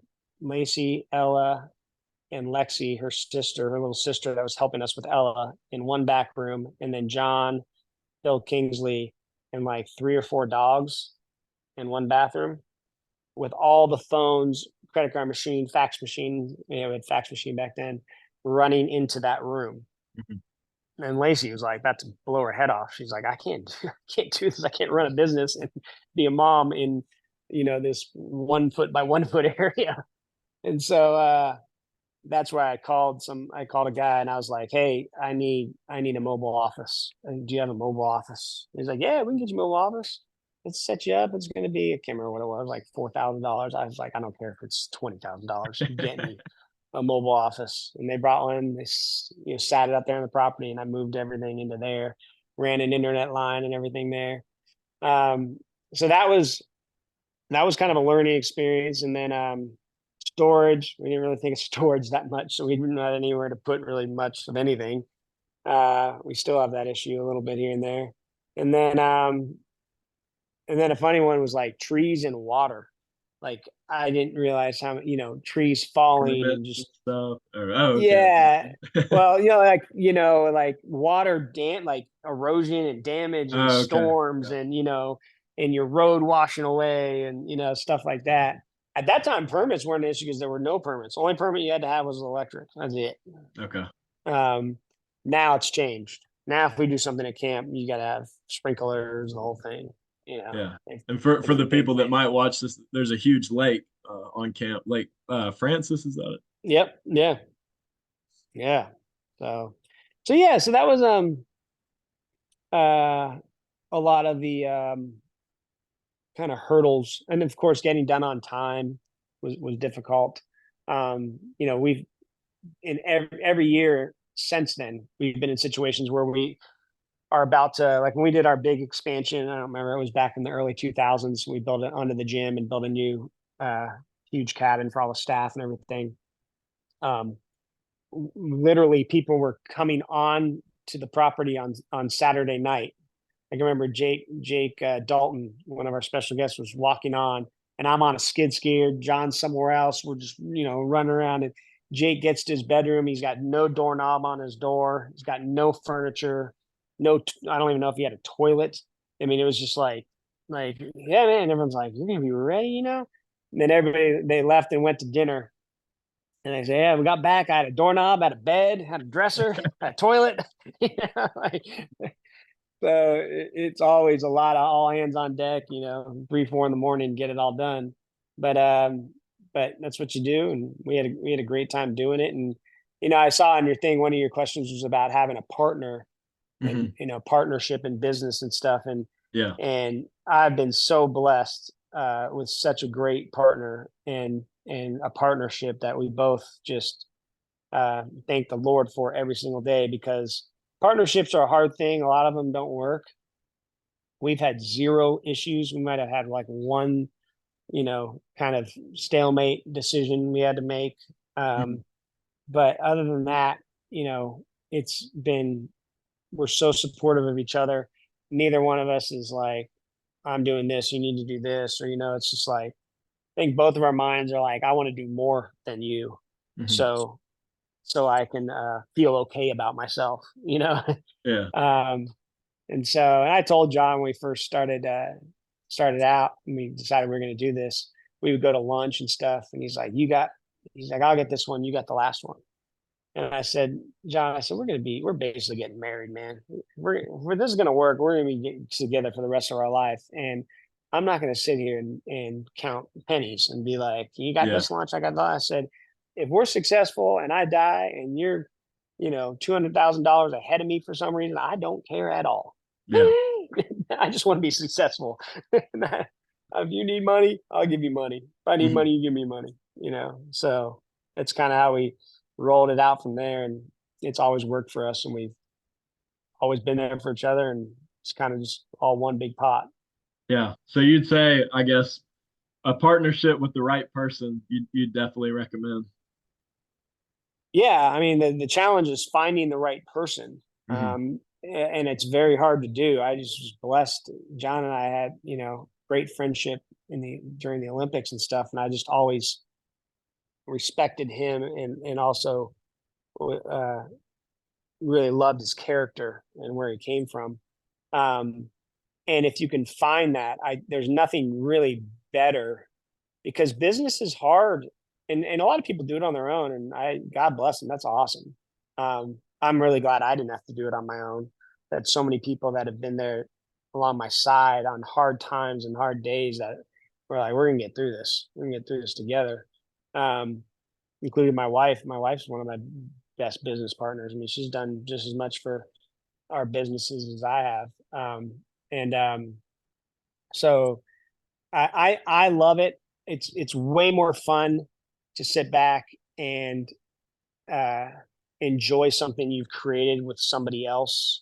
Lacey, Ella, and Lexi, her sister, her little sister that was helping us with Ella, in 1 back room, and then John, Phil Kingsley, and like 3 or 4 dogs in 1 bathroom with all the phones, credit card machine, fax machine. We had fax machine back then, running into that room. Hmm. And Lacey was like about to blow her head off. She's like, I can't do this. I can't run a business and be a mom in, this 1 foot by 1 foot area. And so that's why I called a guy and I was like, hey, I need a mobile office. And do you have a mobile office? He's like, yeah, we can get you a mobile office. Let's set you up. It's going to be, I can't remember what it was, like $4,000. I was like, I don't care if it's $20,000. Get me a mobile office. And they brought one. They sat it up there on the property, and I moved everything into there, ran an internet line and everything there. So that was kind of a learning experience. And then storage, we didn't really think of storage that much, so we didn't have anywhere to put really much of anything. We still have that issue a little bit here and there. And then a funny one was like trees and water. Like I didn't realize how, trees falling and Permits and just, stuff. Oh, okay. yeah. Well, like water like erosion and damage and Oh, okay. storms, Yeah. and and your road washing away, and stuff like that. At that time, permits weren't an issue because there were no permits. The only permit you had to have was electric. That's it. Okay. Um, Now it's changed. Now, if we do something at camp, you got to have sprinklers, the whole thing. Yeah. It's And for it's a the big people that thing. might watch this, there's a huge lake on camp, Lake Francis, is that it? Yep. Yeah. Yeah. So, yeah. So that was uh a lot of the kind of hurdles, and of course, getting done on time was difficult. We've in every year since then, we've been in situations where we are about to, like when we did our big expansion. I don't remember, it was back in the early 2000s. We built it under the gym and built a new uh, huge cabin for all the staff and everything. Um, Literally, people were coming on to the property on Saturday night. I can remember Jake Dalton, one of our special guests, was walking on, and I'm on a skid steer. John's somewhere else. We're just running around, and Jake gets to his bedroom. He's got no doorknob on his door. He's got no furniture. No, I don't even know if he had a toilet. I mean, it was just like yeah, man. And everyone's like, "You're gonna be ready," And then everybody, they left and went to dinner. And they say, yeah, we got back. I had a doorknob, had a bed, had a dresser, had a toilet. Like, so it's always a lot of all hands on deck, 3, 4 in the morning, get it all done. But that's what you do. And we had a great time doing it. And, I saw on your thing, one of your questions was about having a partner and, Hmm. partnership in business and stuff. Yeah. And I've been so blessed with such a great partner and a partnership that we both just thank the Lord for every single day, because partnerships are a hard thing. A lot of them don't work. We've had zero issues. We might have had like one, kind of stalemate decision we had to make. Hmm. Um, but other than that, it's been, we're so supportive of each other. Neither one of us is like I'm doing this, you need to do this, or it's just like I think both of our minds are like, I want to do more than you, Hmm. so I can feel okay about myself, Yeah. um, and I told John when we first started out, and we decided we were going to do this, we would go to lunch and stuff, and he's like, I'll get this one, you got the last one. And I said, John, I said, we're basically getting married, man. We're this is going to work. We're going to be getting together for the rest of our life. And I'm not going to sit here and count pennies and be like, you got Yeah. this lunch, I got that. I said, if we're successful and I die and you're, $200,000 ahead of me for some reason, I don't care at all. Yeah. I just want to be successful. If you need money, I'll give you money. If I need Hmm. money, you give me money, So that's kind of how we rolled it out from there. And it's always worked for us. And we've always been there for each other. And it's kind of just all one big pot. Yeah. So you'd say, I guess, a partnership with the right person, you'd definitely recommend. Yeah. I mean, the challenge is finding the right person. Hmm. And it's very hard to do. I just was blessed. John and I had, great friendship during the Olympics and stuff. And I just always respected him and also uh, really loved his character and where he came from. Um, and if you can find that, there's nothing really better because business is hard, and a lot of people do it on their own. And God bless them, that's awesome. I'm really glad I didn't have to do it on my own. That so many people that have been there along my side on hard times and hard days that we're like, we're gonna get through this. We're gonna get through this together. Um, Including my wife. My wife's one of my best business partners. I mean, she's done just as much for our businesses as I have. And so I love it. It's way more fun to sit back and uh, enjoy something you've created with somebody else,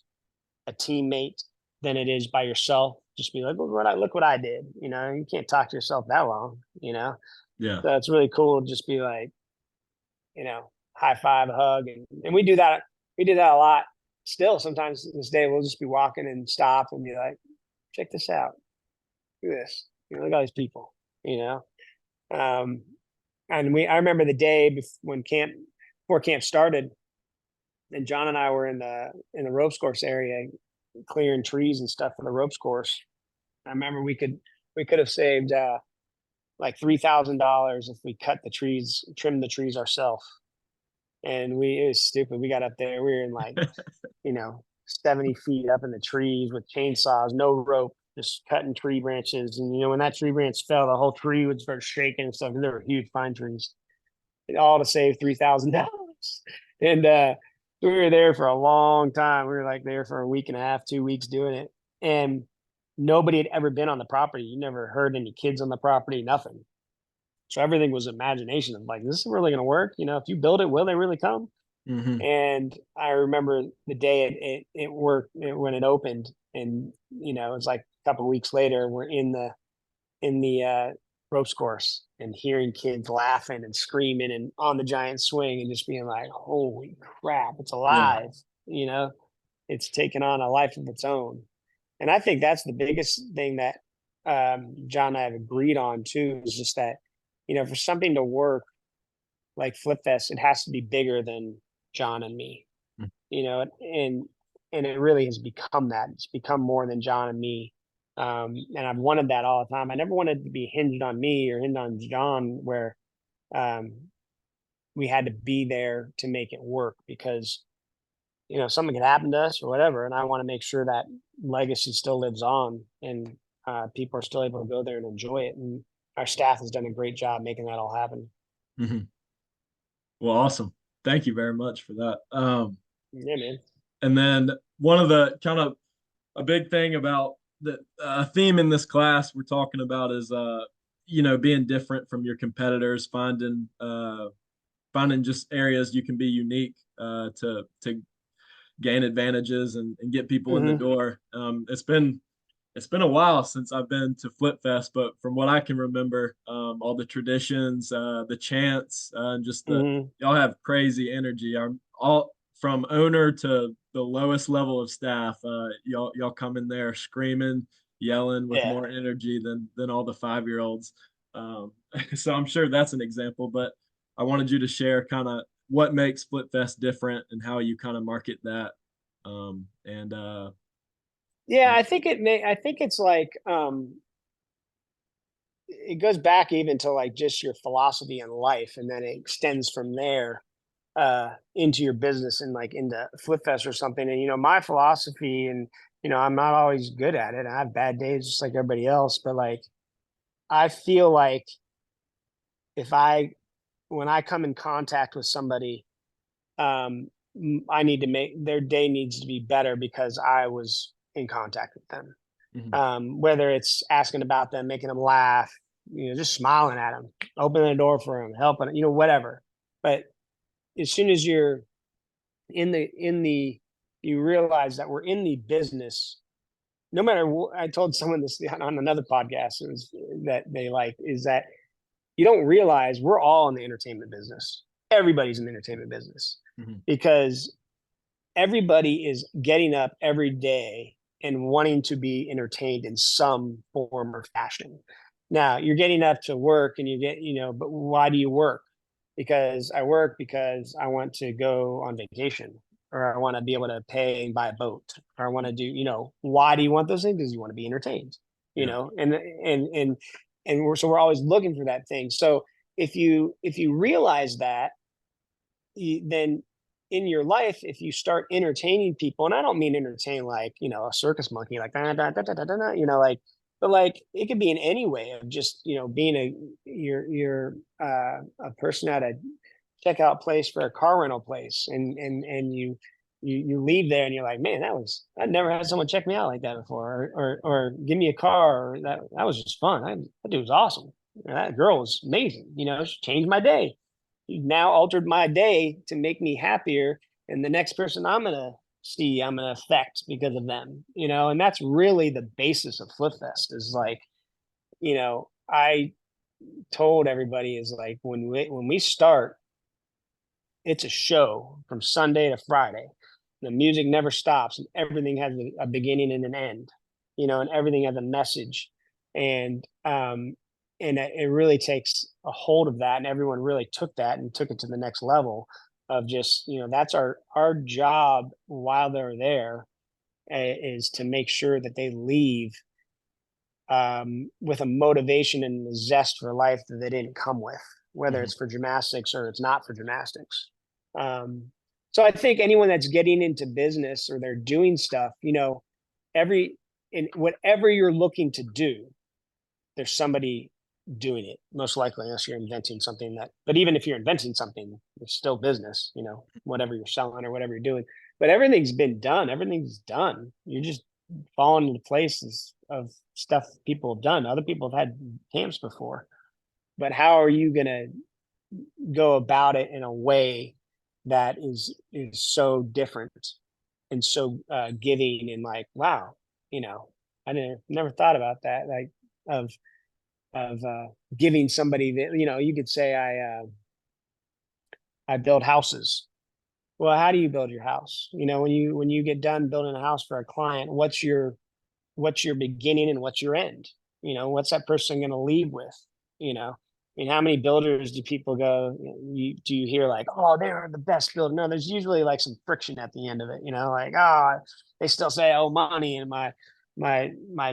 a teammate, than it is by yourself. Just be like, look what I did. You can't talk to yourself that long. Yeah. So it's really cool to just be like, high five, hug, and we do that. We do that a lot. Still, sometimes this day we'll just be walking and stop and be like, check this out. Look at this. Look at all these people. You know, um, and I remember the day before camp started, and John and I were in the ropes course area, clearing trees and stuff for the ropes course. I remember we could have saved like $3,000 if we trimmed the trees ourselves. And it was stupid. We got up there, we were in like 70 feet up in the trees with chainsaws, no rope, just cutting tree branches. And when that tree branch fell, the whole tree would start shaking and stuff. They were huge pine trees, all to save $3,000. And we were there for a long time. We were like there for a week and a half, 2 weeks doing it. And nobody had ever been on the property. You never heard any kids on the property, nothing. So everything was imagination of like, this is really going to work. If you build it, will they really come? Hmm. And I remember the day it worked when it opened, and it's like a couple of weeks later, we're in the ropes course and hearing kids laughing and screaming and on the giant swing and just being like, "Holy crap, it's Yeah. alive!" You know, it's taken on a life of its own, and I think that's the biggest thing that John and I have agreed on too, is just that for something to work like Flip Fest, it has to be bigger than John and me, and it really has become that. It's become more than John and me. And I've wanted that all the time. I never wanted to be hinged on me or hinged on John, where um, we had to be there to make it work because something could happen to us or whatever. And I want to make sure that legacy still lives on and people are still able to go there and enjoy it. And our staff has done a great job making that all happen. Hmm. Well, awesome. Thank you very much for that. Yeah, man. And then one of the kind of a big thing about the theme in this class we're talking about is being different from your competitors, finding just areas you can be unique to gain advantages and get people in the Mm-hmm. door. It's been a while since I've been to Flip Fest, but from what I can remember, all the traditions, the chants, and just Mm-hmm. y'all have crazy energy. All from owner to the lowest level of staff. Y'all come in there screaming. yelling with Yeah. more energy than all the 5-year-olds. So I'm sure that's an example, but I wanted you to share kind of what makes Flip Fest different and how you kind of market that. And Yeah, and I think it's like it goes back even to like just your philosophy in life, and then it extends from there into your business and like into Flip Fest or something. And my philosophy, and I'm not always good at it. I have bad days just like everybody else, but like I feel like if I when I come in contact with somebody, um, I need to make their day needs to be better because I was in contact with them. mhm, Whether it's asking about them, making them laugh, just smiling at them, opening the door for them, helping, whatever. But as soon as you're you realize that we're in the business. No matter what, I told someone this on another podcast. It was that they like is that you don't realize we're all in the entertainment business. Everybody's in the entertainment business mhm, because everybody is getting up every day and wanting to be entertained in some form or fashion. Now you're getting up to work and but why do you work? Because I work because I want to go on vacation or I want to be able to pay and buy a boat or I want to do, why do you want those things? Because you want to be entertained, yeah, and we're always looking for that thing. So if you realize that, then in your life, if you start entertaining people, and I don't mean entertain like a circus monkey, like like, but like it could be in any way of just being you're a person at a checkout place for a car rental place, and you leave there and you're like, man, I never had someone check me out like that before, or give me a car, or that was just fun. That dude was awesome. That girl was amazing. She changed my day. You've now altered my day to make me happier. And the next person I'm going to see, I'm going to affect because of them, and that's really the basis of Flip Fest is like, I told everybody is like, when we start, it's a show from Sunday to Friday. The music never stops and everything has a beginning and an end, and everything has a message. And it really takes a hold of that, and everyone really took that and took it to the next level of just that's our job while they're there, is to make sure that they leave with a motivation and a zest for life that they didn't come with, whether mhm, it's for gymnastics or it's not for gymnastics. um, so I think anyone that's getting into business or they're doing stuff, every in whatever you're looking to do, there's somebody doing it, most likely, unless you're inventing something but even if you're inventing something, it's still business, whatever you're selling or whatever you're doing. But everything's been done, everything's done. You're just falling into places of stuff people have done. Other people have had camps before, but how are you going to go about it in a way that is so different and so giving, and like, wow, I never thought about that, like of giving somebody that you could say I build houses. Well, how do you build your house? When you get done building a house for a client, what's your beginning and what's your end? What's that person going to leave with? I mean, how many builders do people go? Do you hear like, oh, they're the best builder? No, there's usually like some friction at the end of it. Like, oh, they still say, oh, money, and my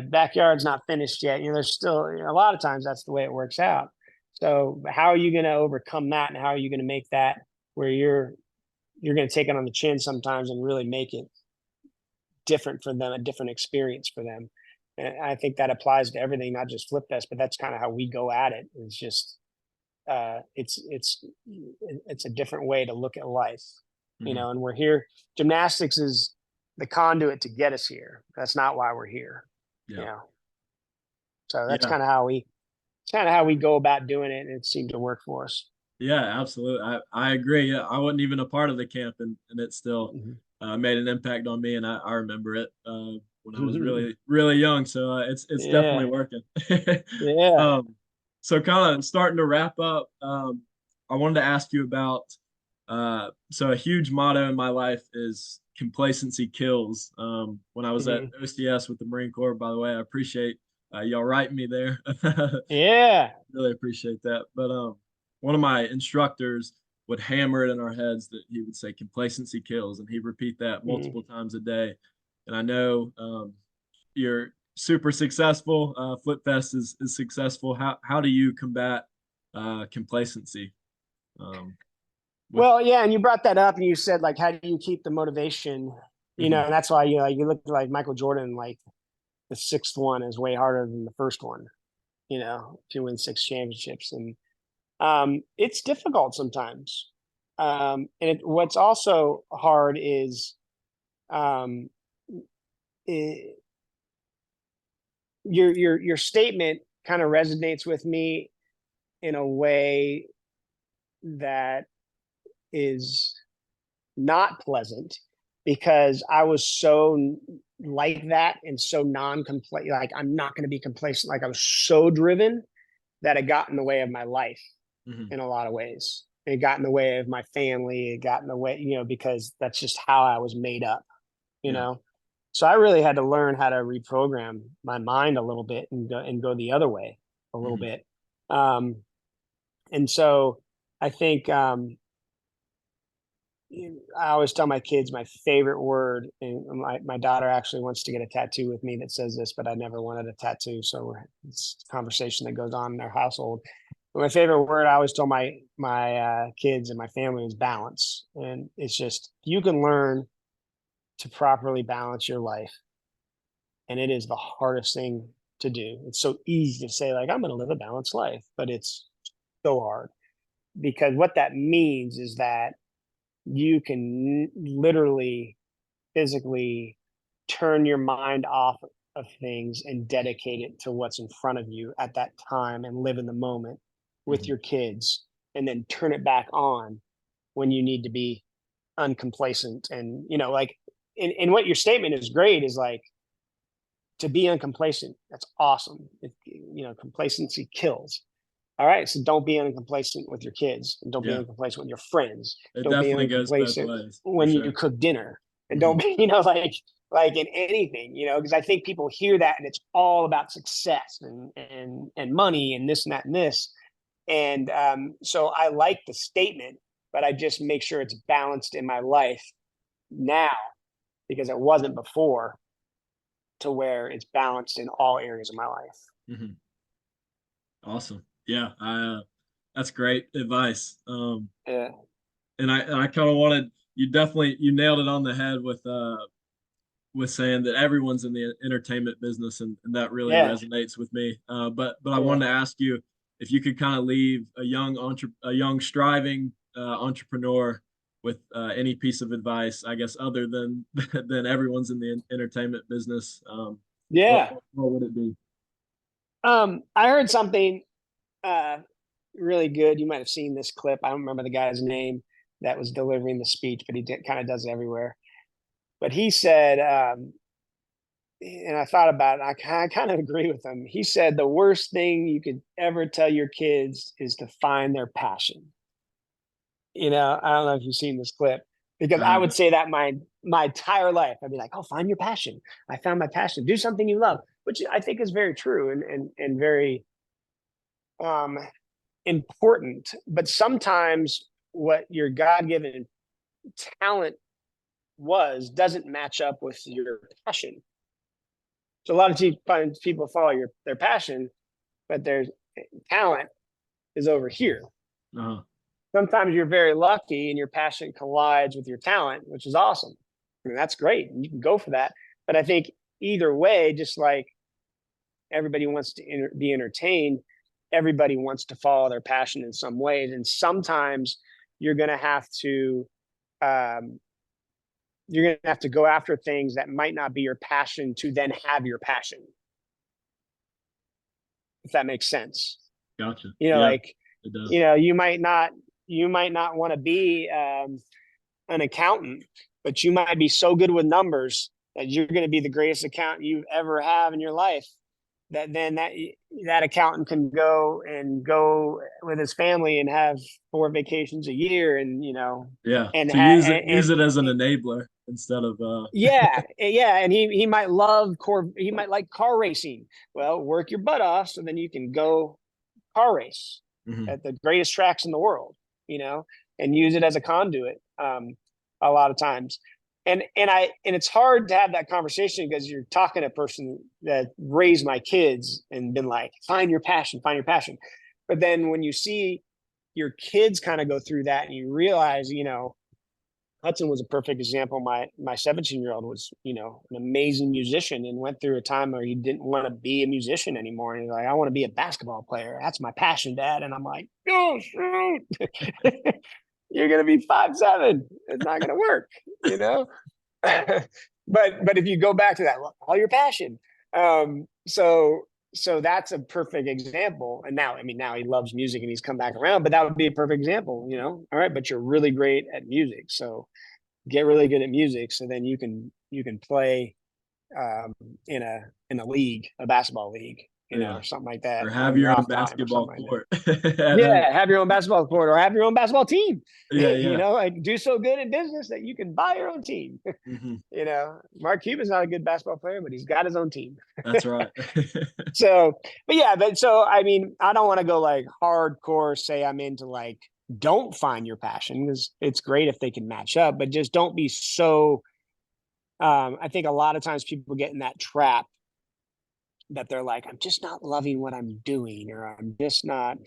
backyard's not finished yet. There's still a lot of times that's the way it works out. So how are you going to overcome that, and how are you going to make that where you're going to take it on the chin sometimes and really make it different for them, a different experience for them. And I think that applies to everything, not just Flip Fest, but that's kind of how we go at it. It's just it's a different way to look at life, mhm, and we're here. Gymnastics is the conduit to get us here. That's not why we're here, you yeah, know. So that's yeah. kind of how we go about doing it, and it seemed to work for us. Yeah, absolutely. I agree. Yeah, I wasn't even a part of the camp, and it still made an impact on me, and I remember it when I was really really young. So it's definitely Yeah, working. yeah. um, so kind of starting to wrap up. I wanted to ask you about so a huge motto in my life is complacency kills. When I was at Mhm. OCS with the Marine Corps, by the way, I appreciate y'all writing me there. Yeah. Really appreciate that. But one of my instructors would hammer it in our heads that he would say complacency kills, and he'd repeat that Mhm. multiple times a day. And I know you're super successful. Flip Fest is successful. How do you combat complacency? Um, with Well, yeah, and you brought that up, and you said like, how do you keep the motivation? Mhm, And that's why you look like Michael Jordan, like the sixth one is way harder than the first one. To win six championships, and it's difficult sometimes. What's also hard is um, it, your statement kind of resonates with me in a way that is not pleasant because I was so like that and so non-complacent. Like I'm not going to be complacent. Like I was so driven that it got in the way of my life mhm, in a lot of ways. It got in the way of my family. It got in the way, because that's just how I was made up, you yeah, know. So I really had to learn how to reprogram my mind a little bit and go the other way a little mhm, bit. Um, and so I think I always tell my kids my favorite word, and my daughter actually wants to get a tattoo with me that says this, but I never wanted a tattoo. So it's a conversation that goes on in our household. But my favorite word I always tell my kids and my family is balance, and it's just you can learn to properly balance your life, and it is the hardest thing to do. It's so easy to say like I'm going to live a balanced life, but it's so hard because what that means is that you can literally physically turn your mind off of things and dedicate it to what's in front of you at that time and live in the moment with mhm, your kids and then turn it back on when you need to be uncomplacent and like and what your statement is great is like to be uncomplacent. That's awesome. Complacency kills. All right, so don't be uncomplacent with your kids, and don't be yeah. uncomplacent with your friends. It Don't be definitely goes both uncomplacent ways for when you sure. cook dinner, and don't Mhm, be, like in anything, because I think people hear that and it's all about success and money and this and that and this, and so I like the statement, but I just make sure it's balanced in my life now because it wasn't before, to where it's balanced in all areas of my life. mhm. Awesome. Yeah, that's great advice. Yeah, And I kind of wanted you nailed it on the head with saying that everyone's in the entertainment business, and that really yeah, resonates with me. But I yeah. wanted to ask you if you could kind of leave a young striving entrepreneur with any piece of advice, I guess, other than than everyone's in the entertainment business. Yeah. What would it be? I heard something uh, really good. You might have seen this clip. I don't remember the guy's name that was delivering the speech, but he kind of does it everywhere. But he said, and I thought about it. I kind of agree with him. He said the worst thing you could ever tell your kids is to find their passion. I don't know if you've seen this clip because I I would haven't. say that my entire life. I'd be like, "Oh, find your passion. I found my passion. Do something you love," which I think is very true and very um, important. But sometimes what your God given talent was doesn't match up with your passion. So a lot of times people follow their passion, but their talent is over here. Uh-huh. Sometimes you're very lucky and your passion collides with your talent, which is awesome. I mean, that's great. You can go for that. But I think either way, just like everybody wants to be entertained, everybody wants to follow their passion in some ways. And sometimes you're going to have to um, go after things that might not be your passion to then have your passion, if that makes sense. Gotcha. you know Yeah, like it does. you might not want to be an accountant, but you might be so good with numbers that you're going to be the greatest accountant you ever have in your life. that accountant can go with his family and have 4 vacations a year, and Yeah. and To use it as an enabler instead of yeah, and he might he might like car racing. Well, work your butt off so then you can go car race mhm. at the greatest tracks in the world, and use it as a conduit, a lot of times. And it's hard to have that conversation because you're talking to a person that raised my kids and been like, find your passion, find your passion. But then when you see your kids kind of go through that and you realize, Hudson was a perfect example. My 17-year-old was, an amazing musician and went through a time where he didn't want to be a musician anymore. And he's like, I want to be a basketball player. That's my passion, Dad. And I'm like, oh shoot. You're gonna be 5'7". It's not gonna work, but if you go back to that, all your passion. So that's a perfect example. And now he loves music and he's come back around, but that would be a perfect example, all right, but you're really great at music, so get really good at music so then you can play in a league, a basketball league, yeah. or something like that Or have on your your own off time or basketball something like court that. at home. Yeah, have your own basketball court or have your own basketball team. Yeah, yeah. Like do so good in business that you can buy your own team. Hmm. Mark Cuban's not a good basketball player, but he's got his own team. That's right. So, I mean, I don't want to go like hardcore, say I'm into like, don't find your passion, because it's great if they can match up, but just don't be so, I think a lot of times people get in that trap that they're like, I'm just not loving what I'm doing, or I'm just not,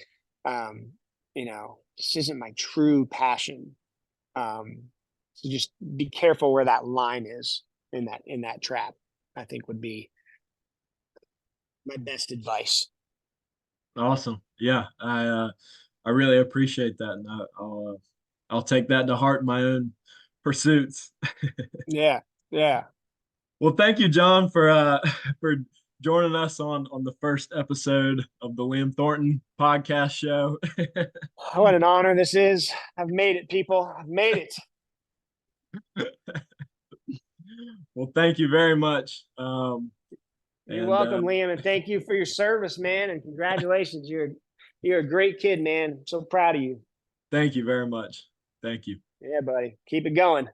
this isn't my true passion. So just be careful where that line is in that trap, I think would be my best advice. Awesome. Yeah, I really appreciate that, and I'll take that to heart in my own pursuits. Yeah. Yeah. Well, thank you, John, for for joining us on the first episode of the Liam Thornton podcast show. What an honor this is. I've made it, people. I've made it. Well, thank you very much. You're And welcome, Liam, and thank you for your service, man. And congratulations. You're a great kid, man. I'm so proud of you. thank you very much. Thank you. Yeah, buddy. Keep it going.